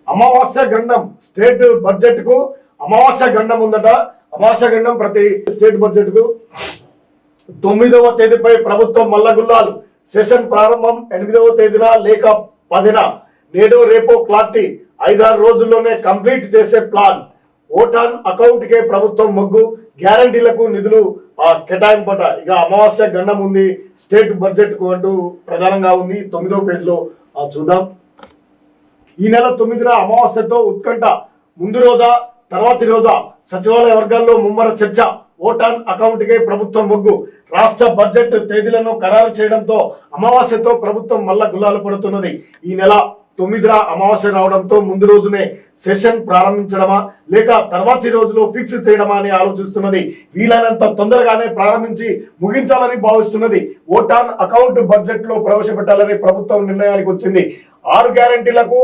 అమావాస్య గండం state budget కు అమావాస్య గండం ఉందట. అమావాస్య గండం ప్రతి స్టేట్ బడ్జెట్ కు 9వ తేదీపై ప్రభుత్వం మల్లగుల్లాలు. సెషన్ ప్రారంభం 8వ తేదీన లేక 10న. నేడు రేపు క్లారిటీ. 5-6 రోజుల్లోనే కంప్లీట్ చేసే ప్లాన్. ఓటాన్ అకౌంట్ కే ప్రభుత్వం మొగ్గు. గ్యారంటీలకు నిధులు కేటాయింపట. ఇక అమావాస్య గండం ఉంది స్టేట్ బడ్జెట్ కు అంటూ ప్రధానంగా ఉంది. 9వ పేజీలో చూద్దాం. ఈ నెల 9న అమావాస్యతో ఉత్కంఠ. ముందు రోజా తర్వాతి రోజా సచివాలయ వర్గాల్లో ముమ్మర చర్చ. ఓటాన్ అకౌంట్ కే ప్రభుత్వం మొగ్గు. రాష్ట్ర బడ్జెట్ తేదీలను ఖరారు చేయడంతో అమావాస్యతో ప్రభుత్వం మళ్ళా గుల్లాలు పడుతున్నది. ఈ నెల 9న అమావాస్య రావడంతో ముందు రోజునే సెషన్ ప్రారంభించడమా లేక తర్వాతి రోజులో ఫిక్స్ చేయడమా అని ఆలోచిస్తున్నది. వీలైనంత తొందరగానే ప్రారంభించి ముగించాలని భావిస్తున్నది. ఓటాన్ అకౌంట్ బడ్జెట్ లో ప్రవేశపెట్టాలని ప్రభుత్వం నిర్ణయానికి వచ్చింది. 6 గ్యారంటీలకు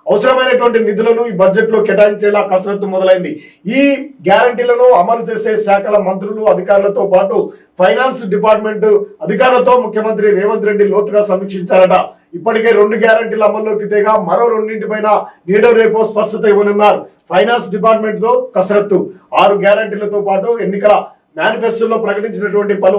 అవసరమైనటువంటి నిధులను ఈ బడ్జెట్ లో కేటాయించేలా కసరత్తు మొదలైంది. ఈ గ్యారంటీలను అమలు చేసే శాఖల మంత్రులు అధికారులతో పాటు ఫైనాన్స్ డిపార్ట్మెంట్ అధికారులతో ముఖ్యమంత్రి రేవంత్ రెడ్డి లోతుగా సమీక్షించారట. ఇప్పటికే 2 గ్యారంటీల అమల్లోకి తెగా మరో 2 నేడో రేపో స్పష్టత ఇవ్వనున్నారు. ఫైనాన్స్ డిపార్ట్మెంట్ తో కసరత్తు. 6 గ్యారంటీలతో పాటు ఎన్నికల మేనిఫెస్టోలో ప్రకటించినటువంటి పలు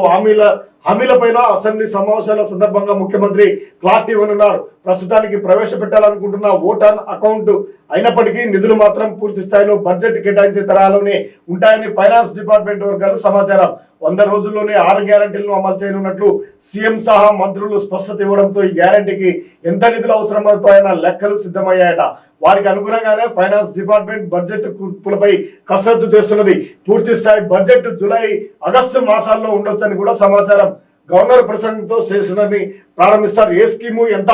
హామీలపైన అసెంబ్లీ సమావేశాల సందర్భంగా ముఖ్యమంత్రి క్లారిటీ ఇవ్వనున్నారు. ప్రస్తుతానికి ప్రవేశపెట్టాలనుకుంటున్న ఓటాన్ అకౌంట్ అయినప్పటికీ నిధులు మాత్రం పూర్తి స్థాయిలో బడ్జెట్ కేటాయించే తరహాలోనే ఉంటాయని ఫైనాన్స్ డిపార్ట్మెంట్ వర్గాలు సమాచారం. 100 రోజుల్లోనే 6 గ్యారంటీలను అమలు చేయనున్నట్లు సీఎం సహా మంత్రులు స్పష్టత ఇవ్వడంతో ఈ గ్యారంటీకి ఎంత నిధులు అవసరమవుతాయన్న లెక్కలు సిద్ధమయ్యాయట. వారికి అనుగుణంగానే ఫైనాన్స్ డిపార్ట్మెంట్ బడ్జెట్ కూర్పులపై కసరత్తు చేస్తున్నది. పూర్తి స్థాయి బడ్జెట్ జూలై ఆగస్టు మాసాల్లో ఉండొచ్చని కూడా సమాచారం. గవర్నర్ ప్రసంగంతో సెషన్ని ప్రారంభిస్తారు. ఏ స్కీము ఎంత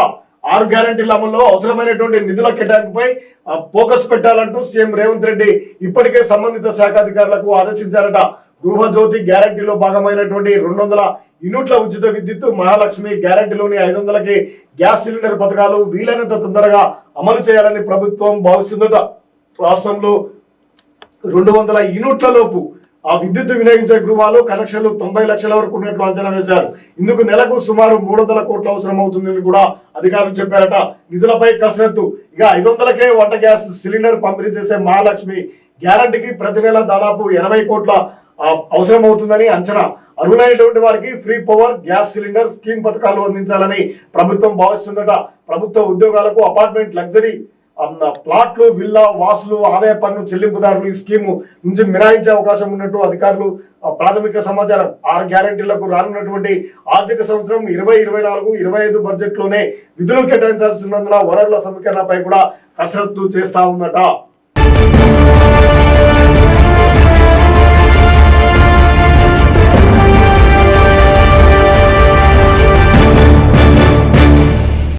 6 గ్యారంటీల అమల్లో అవసరమైనటువంటి నిధుల కేటాయింపుపై ఫోకస్ పెట్టాలంటూ సీఎం రేవంత్ రెడ్డి ఇప్పటికే సంబంధిత శాఖ అధికారులకు ఆదేశించారట. గృహజ్యోతి గ్యారంటీలో భాగమైనటువంటి 200 యూనిట్ల ఉచిత విద్యుత్, మహాలక్ష్మి గ్యారంటీలోని 500కి గ్యాస్ సిలిండర్ పథకాలు వీలైనంత తొందరగా అమలు చేయాలని ప్రభుత్వం భావిస్తుందట. రాష్ట్రంలో 200 యూనిట్ల లోపు ఆ విద్యుత్ వినియోగించే గృహాలు కనెక్షన్లు 90 లక్షల వరకు ఉన్నట్లు అంచనా వేశారు. ఇందుకు నెలకు సుమారు 300 కోట్ల అవసరం అవుతుందని కూడా అధికారులు చెప్పారట. నిధులపై కసరత్తు. ఇక 500కే వంట గ్యాస్ సిలిండర్ పంపిణీ చేసే మహాలక్ష్మి గ్యారంటీకి ప్రతి నెల దాదాపు 80 కోట్ల అవసరం అవుతుందని అంచనా. అర్హులైనటువంటి వారికి free power gas cylinder scheme పథకాలు అందించాలని ప్రభుత్వం భావిస్తుందట. ప్రభుత్వ ఉద్యోగాలకు అపార్ట్మెంట్, లగ్జరీ ప్లాట్లు, విల్లా వాసులు, ఆదాయ పన్ను చెల్లింపుదారులు ఈ స్కీము నుంచి మినహాయించే అవకాశం ఉన్నట్టు అధికారులు ప్రాథమిక సమాచారం. 6 గ్యారంటీలకు రానున్నటువంటి ఆర్థిక సంవత్సరం 2024-25 బడ్జెట్ లోనే నిధులు కేటాయించాల్సి ఉన్నందున వనరుల సమీకరణపై కూడా కసరత్తు చేస్తా ఉందట.